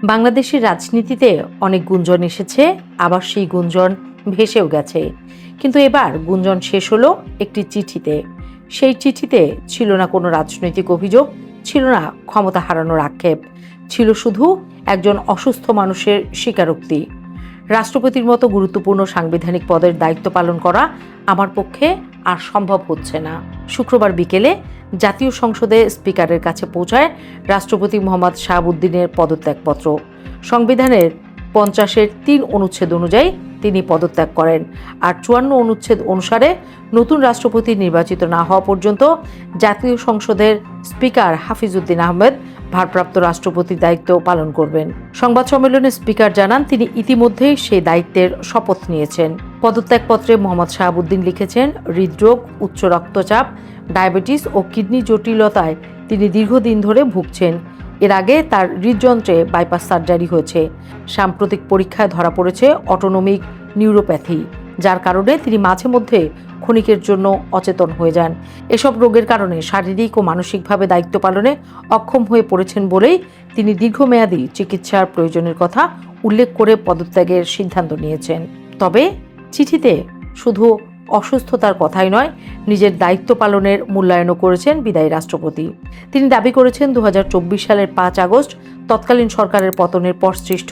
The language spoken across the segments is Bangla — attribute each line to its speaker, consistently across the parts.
Speaker 1: বাংলাদেশের রাজনীতিতে অনেক গুঞ্জন এসেছে, আবার সেই গুঞ্জন ভেসেও গেছে। কিন্তু এবার গুঞ্জন শেষ হলো একটি চিঠিতে। সেই চিঠিতে ছিল না কোনো রাজনৈতিক অভিযোগ, ছিল না ক্ষমতা হারানোর আক্ষেপ, ছিল শুধু একজন অসুস্থ মানুষের স্বীকারোক্তি। রাষ্ট্রপতির মতো গুরুত্বপূর্ণ সাংবিধানিক পদের দায়িত্ব পালন করা আমার পক্ষে আর সম্ভব হচ্ছে না। শুক্রবার বিকেলে জাতীয় সংসদে স্পিকারের কাছে পৌঁছায় রাষ্ট্রপতি মোহাম্মদ শাহাবুদ্দিনের পদত্যাগপত্র। সংবিধানের 50-3 অনুচ্ছেদ অনুযায়ী তিনি পদত্যাগ করেন, আর 54 অনুচ্ছেদ অনুসারে নতুন রাষ্ট্রপতি নির্বাচিত না হওয়া পর্যন্ত জাতীয় সংসদের স্পিকার হাফিজউদ্দিন আহমেদ ভারপ্রাপ্ত রাষ্ট্রপতির দায়িত্ব পালন করবেন। সংবাদ সম্মেলনে স্পিকার জানান, তিনি ইতিমধ্যেই সেই দায়িত্বের শপথ নিয়েছেন। পদত্যাগপত্রে মোহাম্মদ শাহাবুদ্দিন লিখেছেন, হৃদরোগ, উচ্চ রক্তচাপ, ডায়াবেটিস ও কিডনি জটিলতায় তিনি দীর্ঘদিন ধরে ভুগছেন। এর আগে তার হৃদযন্ত্রে বাইপাস সার্জারি হয়েছে। সাম্প্রতিক পরীক্ষায় ধরা পড়েছে অটোনমিক নিউরোপ্যাথি, যার কারণে তিনি মাঝে মধ্যে ক্ষণিকের জন্য অচেতন হয়ে যান। এসব রোগের কারণে শারীরিক ও মানসিকভাবে দায়িত্ব পালনে অক্ষম হয়ে পড়েছেন বলেই তিনি দীর্ঘমেয়াদী চিকিৎসার প্রয়োজনের কথা উল্লেখ করে পদত্যাগের সিদ্ধান্ত নিয়েছেন। তবে চিঠিতে শুধু অসুস্থতার কথাই নয়, নিজের দায়িত্ব পালনের মূল্যায়নও করেছেন বিদায়ী রাষ্ট্রপতি। তিনি দাবি করেছেন, 2024 সালের 5 আগস্ট তৎকালীন সরকারের পতনের পর সৃষ্ট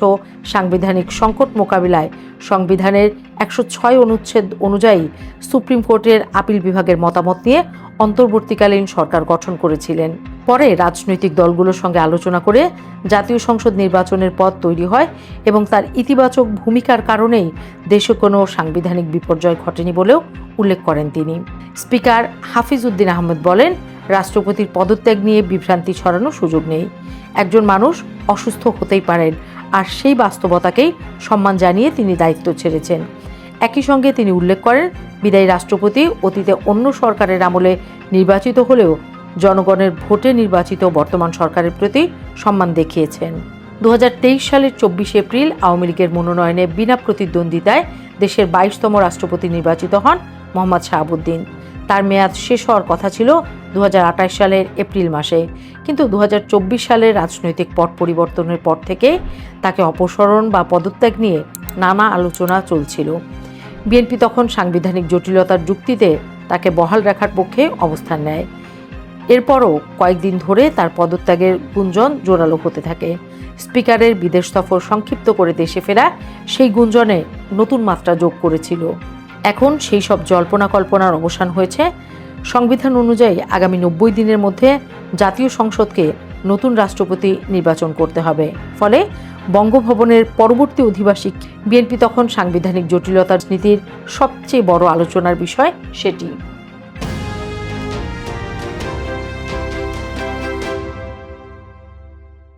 Speaker 1: সাংবিধানিক সংকট মোকাবিলায় সংবিধানের 106 অনুচ্ছেদ অনুযায়ী সুপ্রিম কোর্টের আপিল বিভাগের মতামত নিয়ে অন্তর্বর্তীকালীন সরকার গঠন করেছিলেন। পরে রাজনৈতিক দলগুলোর সঙ্গে আলোচনা করে জাতীয় সংসদ নির্বাচনের পথ তৈরি হয় এবং তার ইতিবাচক ভূমিকার কারণেই দেশে কোনো সাংবিধানিক বিপর্যয় ঘটেনি বলেও উল্লেখ করেন তিনি। স্পিকার হাফিজউদ্দিন আহমেদ বলেন, রাষ্ট্রপতির পদত্যাগ নিয়ে বিভ্রান্তি ছড়ানোর সুযোগ নেই। একজন মানুষ অসুস্থ হতেই পারেন, আর সেই বাস্তবতাকেই সম্মান জানিয়ে তিনি দায়িত্ব ছেড়েছেন। একই সঙ্গে তিনি উল্লেখ করেন, বিদায়ী রাষ্ট্রপতি অতীতে অন্য সরকারের আমলে নির্বাচিত হলেও জনগণের ভোটে নির্বাচিত বর্তমান সরকারের প্রতি সম্মান দেখিয়েছেন। 2023 সালের 24 এপ্রিল আওয়ামী লীগের মনোনয়নে বিনা প্রতিদ্বন্দ্বিতায় দেশের 22তম রাষ্ট্রপতি নির্বাচিত হন মোহাম্মদ শাহাবুদ্দিন। তার মেয়াদ শেষ হওয়ার কথা ছিল 2028 সালের এপ্রিল মাসে, কিন্তু 2024 সালের রাজনৈতিক পট পরিবর্তনের পর থেকে তাকে অপসারণ বা পদত্যাগ নিয়ে নানা আলোচনা চলছিল। বিএনপি তখন সাংবিধানিক জটিলতার যুক্তিতে তাকে বহাল রাখার পক্ষে অবস্থান নেয়। এরপরও কয়েকদিন ধরে তার পদত্যাগের গুঞ্জন জোরালো হতে থাকে। স্পিকারের বিদেশ সফর সংক্ষিপ্ত করে দেশে ফেরা সেই গুঞ্জনে নতুন মাত্রা যোগ করেছিল। এখন সেই সব জল্পনা কল্পনার অবসান হয়েছে। সংবিধান অনুযায়ী আগামী 90 দিনের মধ্যে জাতীয় সংসদকে নতুন রাষ্ট্রপতি নির্বাচন করতে হবে। ফলে বঙ্গভবনের পরবর্তী অধিবাসিক বিএনপি তখন সাংবিধানিক জটিলতার নীতির সবচেয়ে বড় আলোচনার বিষয় সেটি।